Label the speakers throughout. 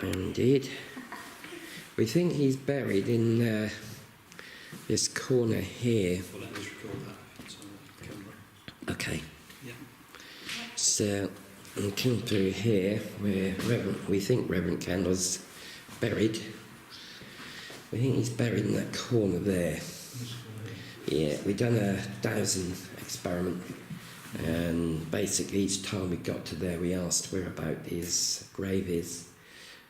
Speaker 1: Indeed. We think he's buried in this corner here.
Speaker 2: Well, let us record that if it's on the camera.
Speaker 1: Okay.
Speaker 2: Yeah.
Speaker 1: So, we come through here where we think Reverend Candle's buried. We think he's buried in that corner there. Yeah, we've done a dowsing experiment, and basically each time we got to there we asked whereabout his grave is,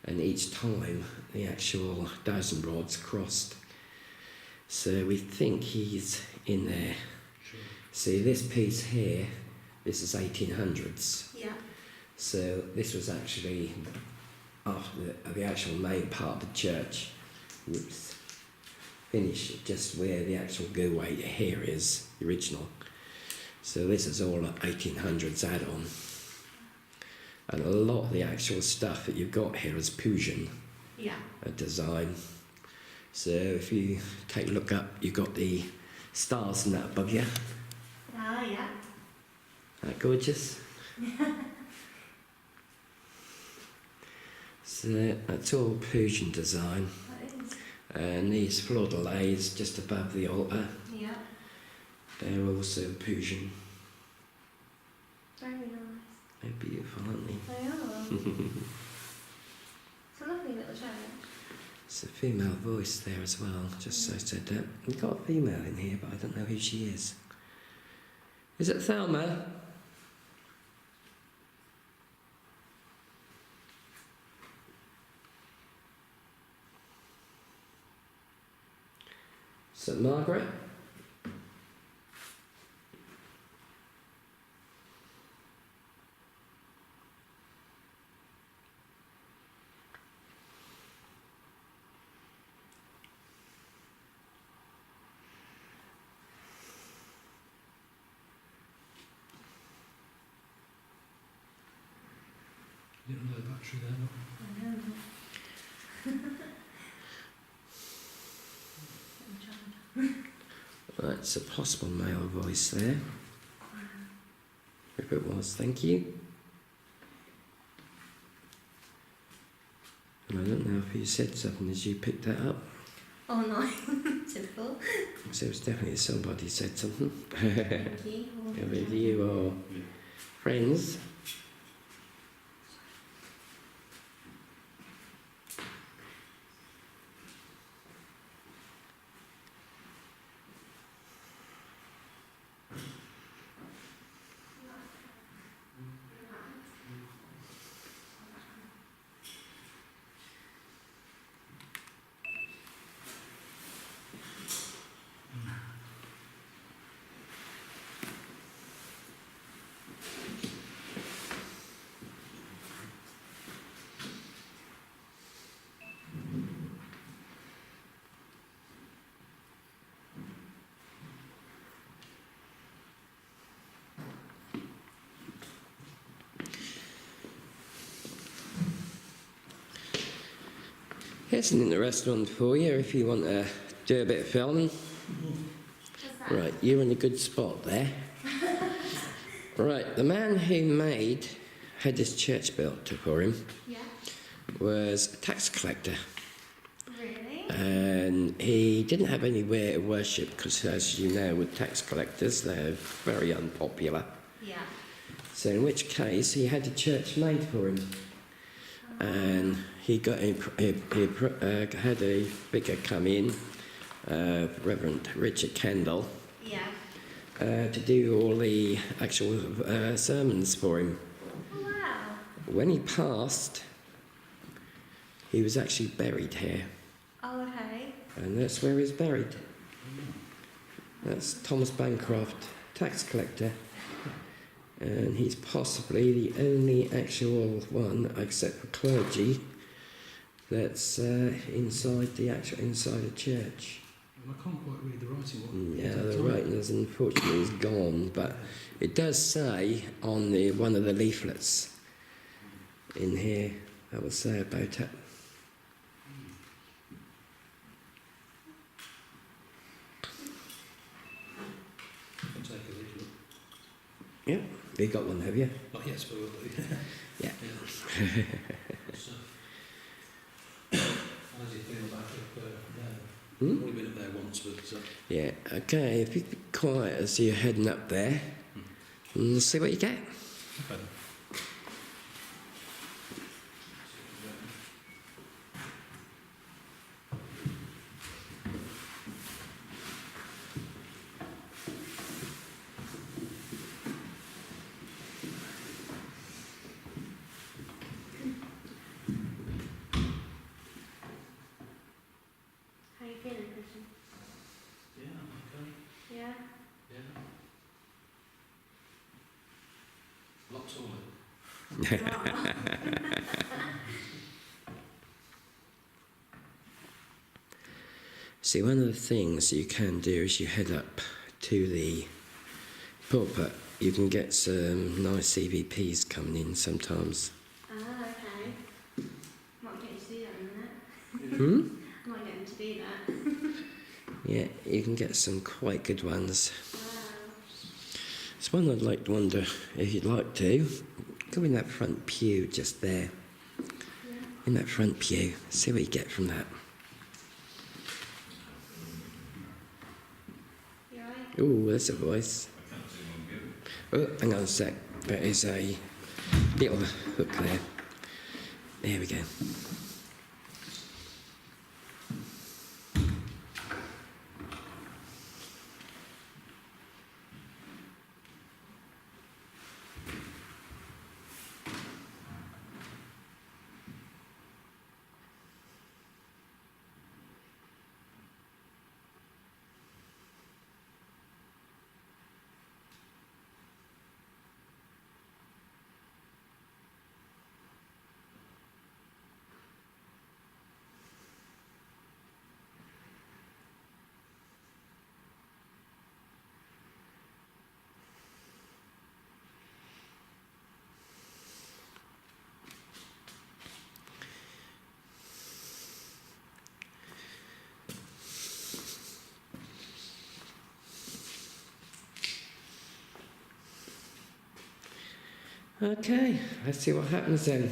Speaker 1: and each time the actual dowsing rods crossed. So we think he's in there.
Speaker 2: Sure.
Speaker 1: See, this piece here, this is 1800s.
Speaker 3: Yeah.
Speaker 1: So this was actually after the actual main part of the church. Whoops. Finished just where the actual go-way here is, the original. So this is all 1800s add-on. And a lot of the actual stuff that you've got here is Pujan,
Speaker 3: Yeah.
Speaker 1: a design. So if you take a look up, you've got the stars and that above you.
Speaker 3: Ah, yeah.
Speaker 1: Isn't that gorgeous? So that's all Pujan design.
Speaker 3: That is.
Speaker 1: And these floor-delays just above the altar,
Speaker 3: Yeah.
Speaker 1: they're also Pujan.
Speaker 3: Very nice.
Speaker 1: They're beautiful, aren't they?
Speaker 3: They are. It's a lovely little church.
Speaker 1: It's a female voice there as well, just so I said that. We've got a female in here, but I don't know who she is. Is it Thelma? St Margaret?
Speaker 2: Little low battery there, look.
Speaker 3: I know.
Speaker 1: That's a possible male voice there. If it was, thank you. And I don't know if you said something as you picked that up.
Speaker 3: Oh no, typical.
Speaker 1: So it was definitely somebody said something.
Speaker 3: Thank you.
Speaker 1: Whether you or friends. Here's an interesting one for you if you want to do a bit of filming.
Speaker 3: What's that?
Speaker 1: Right, you're in a good spot there. Right, the man who had this church built for him
Speaker 3: Yeah.
Speaker 1: was a tax collector.
Speaker 3: Really?
Speaker 1: And he didn't have anywhere to worship because, as you know, with tax collectors, they're very unpopular.
Speaker 3: Yeah.
Speaker 1: So in which case, he had a church made for him. And he had a vicar come in, Reverend Richard Kendall,
Speaker 3: Yeah.
Speaker 1: to do all the actual sermons for him.
Speaker 3: Oh, wow.
Speaker 1: When he passed, he was actually buried here,
Speaker 3: Oh, okay.
Speaker 1: and that's where he's buried. That's Thomas Bancroft, tax collector, and he's possibly the only actual one, except for clergy, that's inside the church.
Speaker 2: Well, I can't quite read the writing. What
Speaker 1: Yeah, the writing is unfortunately is gone, but it does say on one of the leaflets in here, I will say about it.
Speaker 2: I'll take a look.
Speaker 1: Yeah, you got one, have you?
Speaker 2: Not yet, but we'll do.
Speaker 1: Yeah.
Speaker 2: Yeah. So, do you feel about it there?
Speaker 1: Hmm?
Speaker 2: I've only been up there once, but
Speaker 1: Yeah, okay, if you be quiet as you're heading up there, and see what you get.
Speaker 2: okay.
Speaker 3: How you feeling, Christian?
Speaker 2: Yeah, okay.
Speaker 3: Yeah?
Speaker 2: Yeah. A lot taller.
Speaker 1: See, one of the things you can do is you head up to the pulpit. You can get some nice EVPs coming in sometimes.
Speaker 3: Ah, okay. Might get you to do that in a minute.
Speaker 1: Hmm?
Speaker 3: Might get them to do that.
Speaker 1: Yeah, you can get some quite good ones.
Speaker 3: Wow.
Speaker 1: It's one I'd like to wonder if you'd like to. Go in that front pew just there.
Speaker 3: Yeah.
Speaker 1: In that front pew. See what you get from that.
Speaker 3: You alright?
Speaker 1: Oh, there's a voice. Oh, hang on a sec. There is a little hook there. There we go. Okay, let's see what happens then.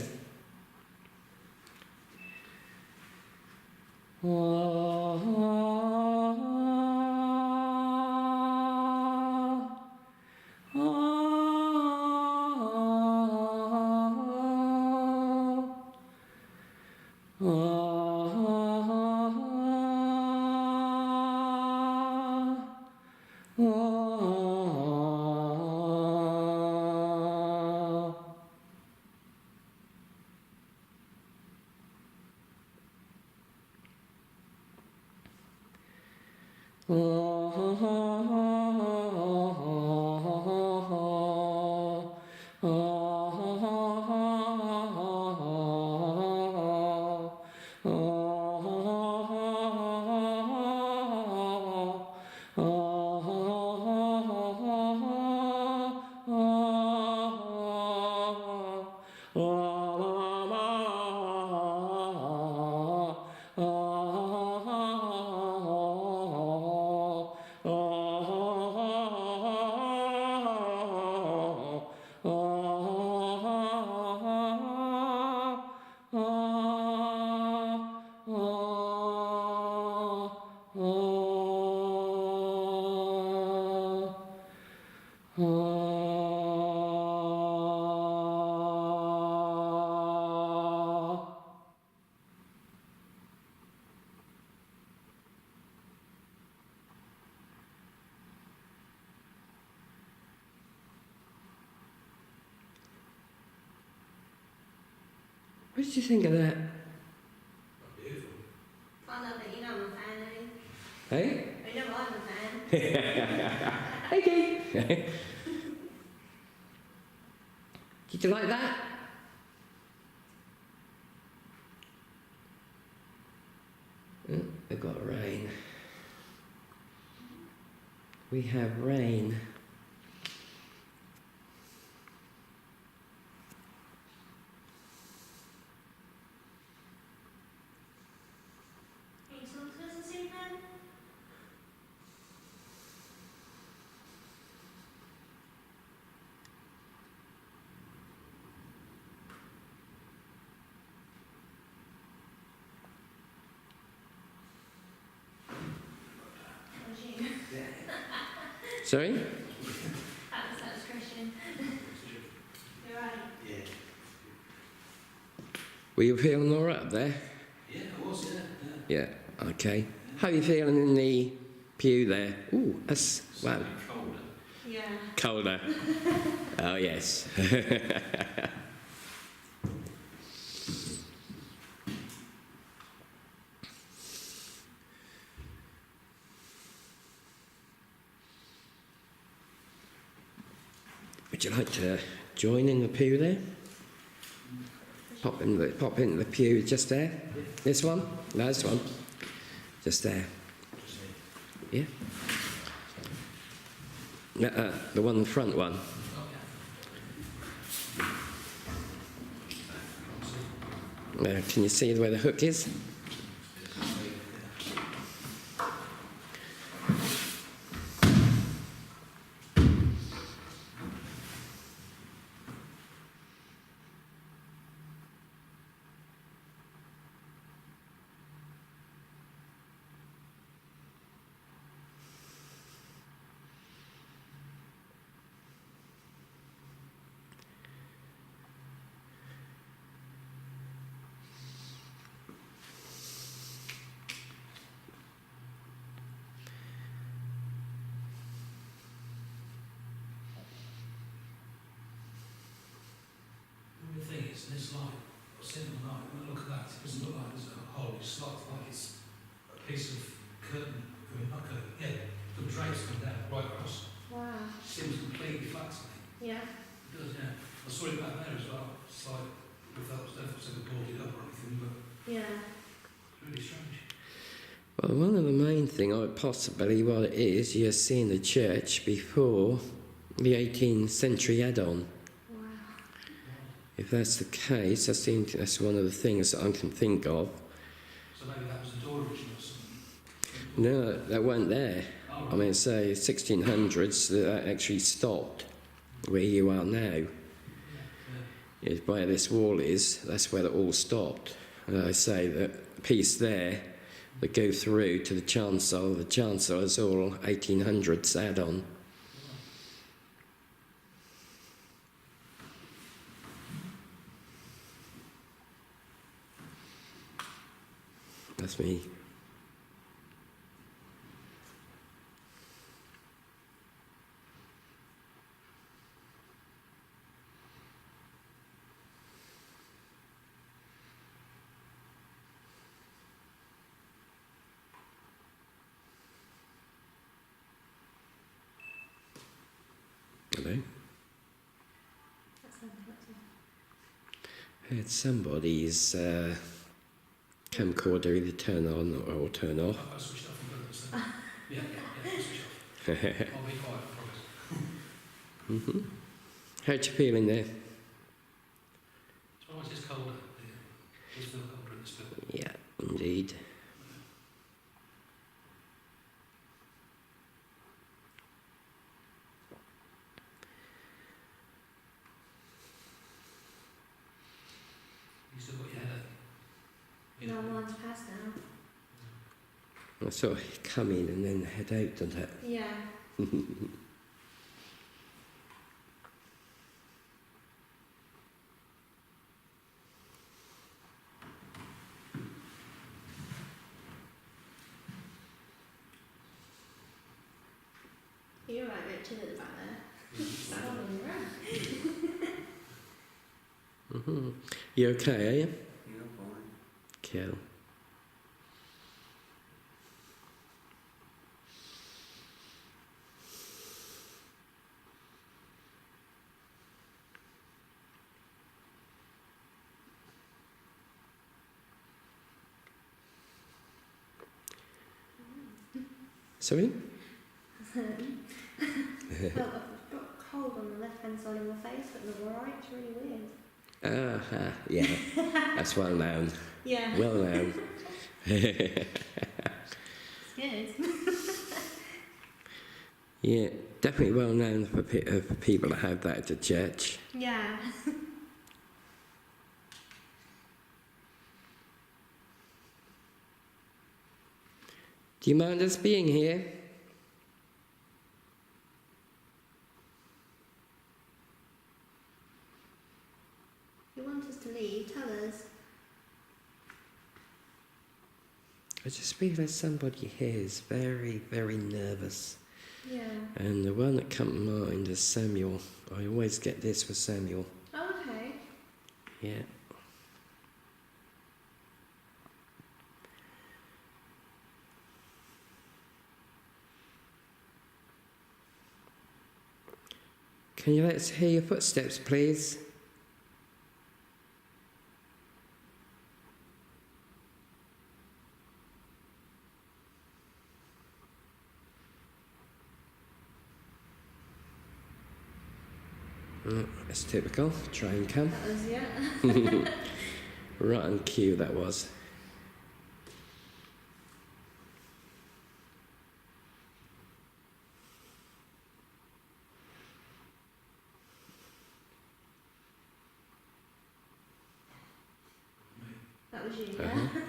Speaker 1: What did you think of that?
Speaker 2: Beautiful.
Speaker 3: I love it. You know I'm a fan, don't you?
Speaker 1: Hey?
Speaker 3: I know I'm a fan.
Speaker 1: Hey, Kate. Did you like that? Oh, we've got rain. We have rain.
Speaker 3: Can you talk to us this evening?
Speaker 1: Sorry?
Speaker 3: That was Christian. You're right.
Speaker 2: Yeah.
Speaker 1: Were you feeling all right up there?
Speaker 2: Yeah, it was, yeah.
Speaker 1: Yeah, okay. How are you feeling in the pew there? Ooh, that's, wow,
Speaker 2: Slightly colder.
Speaker 3: Yeah.
Speaker 1: colder. Oh, yes. Would you like to join in the pew there? Pop into the pew just there. This one? No, this one. Just there. Yeah. The one in the front one. Can you see where the hook is?
Speaker 2: The thing is, this light, or cinema light, when I look at that, it doesn't look like there's a hole, it's like it's a piece of curtain, not curtain, yeah, the drapes come down right across.
Speaker 3: Wow.
Speaker 2: It seems completely flat to me.
Speaker 3: Yeah.
Speaker 2: It does, yeah. I saw it back there as well. It's like, if that was there, it's like boarded up or anything, but
Speaker 3: Yeah.
Speaker 2: it's really strange.
Speaker 1: Well, one of the main thing, or possibly what it is, you're seeing the church before the 18th century add-on.
Speaker 3: Wow.
Speaker 1: If that's the case, I think that's one of the things that I can think of.
Speaker 2: So maybe that was the door original or something.
Speaker 1: No, that weren't there.
Speaker 2: Oh,
Speaker 1: I
Speaker 2: right.
Speaker 1: mean, say 1600s, that actually stopped where you are now.
Speaker 2: Yeah, yeah.
Speaker 1: Is where this wall is, that's where it all stopped. And I say that piece there that go through to the chancel is all 1800s add-on. That's me. Hello. Had somebody's camcorder either turn on or turn off.
Speaker 2: I switched off and put it on. Yeah, switch off. I'll be quiet, I promise.
Speaker 1: How'd you feel in there?
Speaker 2: So much is colder. Yeah. It's still colder in this bit.
Speaker 1: Yeah, indeed.
Speaker 2: You still got your headache? Yeah.
Speaker 3: No, mine's passed now.
Speaker 1: I sort of come in and then head out, doesn't it?
Speaker 3: Yeah. You're right, Richard, at the back there. Following you around.
Speaker 1: You okay, are you?
Speaker 4: Yeah, fine.
Speaker 1: Cool. Sorry?
Speaker 3: Well, I've got a cold on the left hand side of my face, but the right, it's really weird.
Speaker 1: Yeah, that's well known.
Speaker 3: Yeah.
Speaker 1: Well known.
Speaker 3: It's good.
Speaker 1: Yeah, definitely well known for people that have that at the church.
Speaker 3: Yeah.
Speaker 1: Do you mind us being here? I just feel there's somebody here who's very, very nervous.
Speaker 3: Yeah.
Speaker 1: And the one that come to mind is Samuel. I always get this for Samuel.
Speaker 3: Oh, okay.
Speaker 1: Yeah. Can you let us hear your footsteps, please? That's typical. Try and come.
Speaker 3: That was, yeah.
Speaker 1: Right on cue, that was.
Speaker 3: That was you, yeah.
Speaker 1: Uh-huh.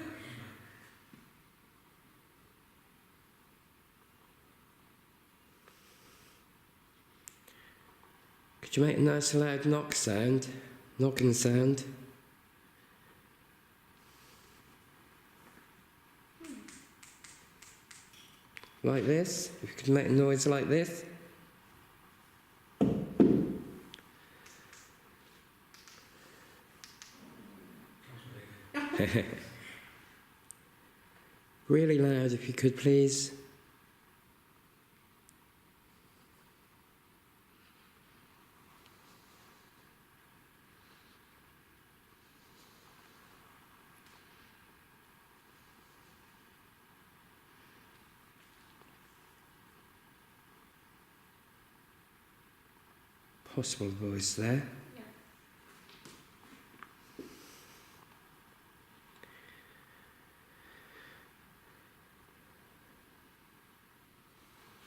Speaker 1: Could you make a nice loud knocking sound? Like this? If you could make a noise like this. Really loud if you could, please. Possible voice there.
Speaker 3: Yeah.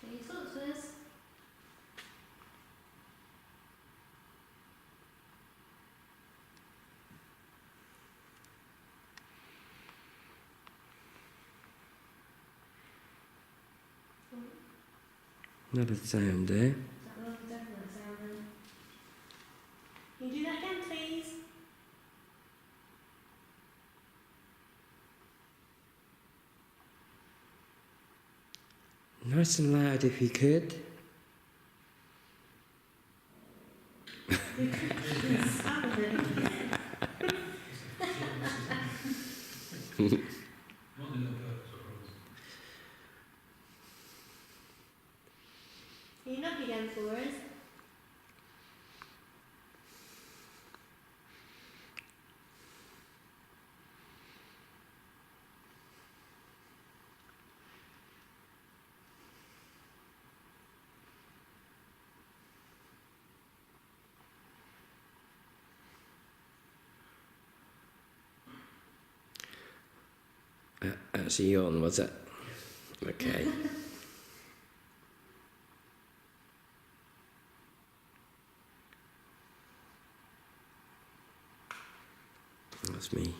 Speaker 3: Can you talk to us?
Speaker 1: Another sound there.
Speaker 3: That was a definite sound then. Can you do that again, please?
Speaker 1: Nice and loud if you could.
Speaker 3: Sound it. Can you knock again for us?
Speaker 1: Actually on, was it? Okay. That's me.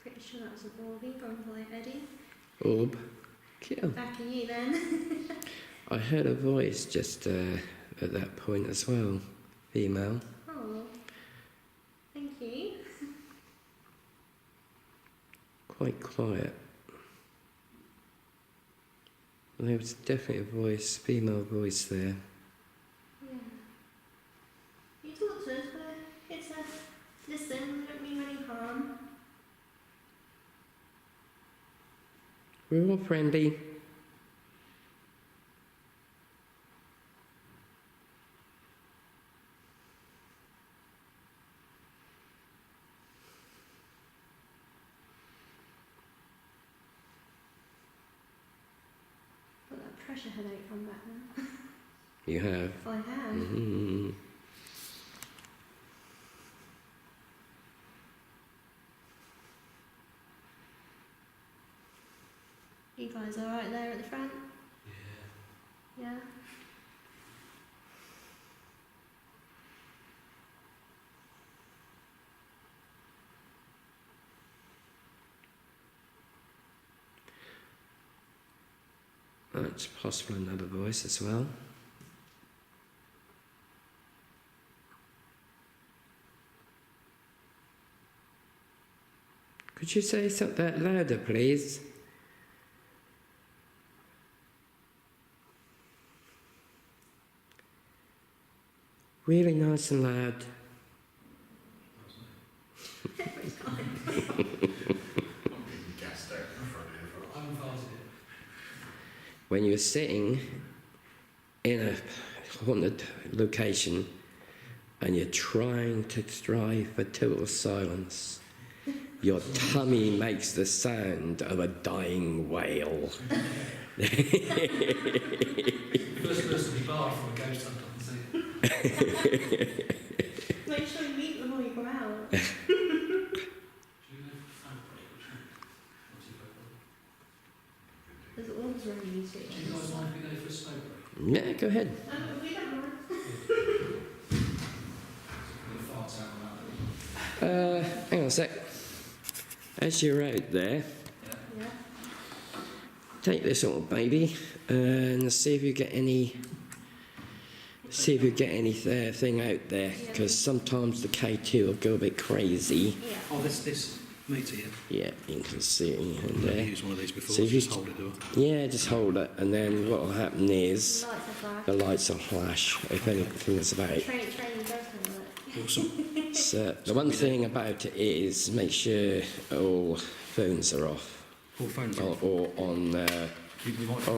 Speaker 3: Pretty sure that was an organ going for like Eddie.
Speaker 1: Orb. Kill.
Speaker 3: Back at you then.
Speaker 1: I heard a voice just at that point as well. Female.
Speaker 3: Oh, thank you.
Speaker 1: Quite quiet. There was definitely a voice, female voice there.
Speaker 3: Yeah. You talk to us, but it's a listen, we don't mean any harm.
Speaker 1: We're all friendly.
Speaker 3: pressure headache come back now.
Speaker 1: You have?
Speaker 3: I have.
Speaker 1: Mm-hmm.
Speaker 3: You guys alright there at the front?
Speaker 2: Yeah.
Speaker 3: Yeah?
Speaker 1: That's possible another voice as well. Could you say something louder, please? Really nice and loud.
Speaker 3: Every time.
Speaker 2: I'm farted it.
Speaker 1: When you're sitting in a haunted location and you're trying to strive for total silence, your tummy makes the sound of a dying whale.
Speaker 2: First person to be barred from a ghost hunt, I can see it.
Speaker 3: Make sure you eat before you go out.
Speaker 2: Do you know fabric?
Speaker 3: There's always room you see.
Speaker 2: Do you guys mind if we go for a smoke break?
Speaker 1: Yeah, go ahead.
Speaker 3: We don't mind.
Speaker 2: We'll fart out on that.
Speaker 1: Hang on a sec. As you're out there,
Speaker 3: Yeah.
Speaker 1: take this little baby and see if you get any. See if you get anything out there, because sometimes the K2 will go a bit crazy.
Speaker 3: Yeah.
Speaker 2: Oh, this meter here.
Speaker 1: Yeah, you can see it in
Speaker 2: I've
Speaker 1: there.
Speaker 2: used one of these before,
Speaker 1: So if you
Speaker 2: just hold it, do I?
Speaker 1: Yeah, just hold it, and then what will happen is
Speaker 3: Lights are flash.
Speaker 1: the lights will flash if anything's about.
Speaker 3: Training does have it.
Speaker 2: Awesome.
Speaker 1: So the one thing about it is make sure all phones are off
Speaker 2: All phones
Speaker 1: or on.
Speaker 2: We might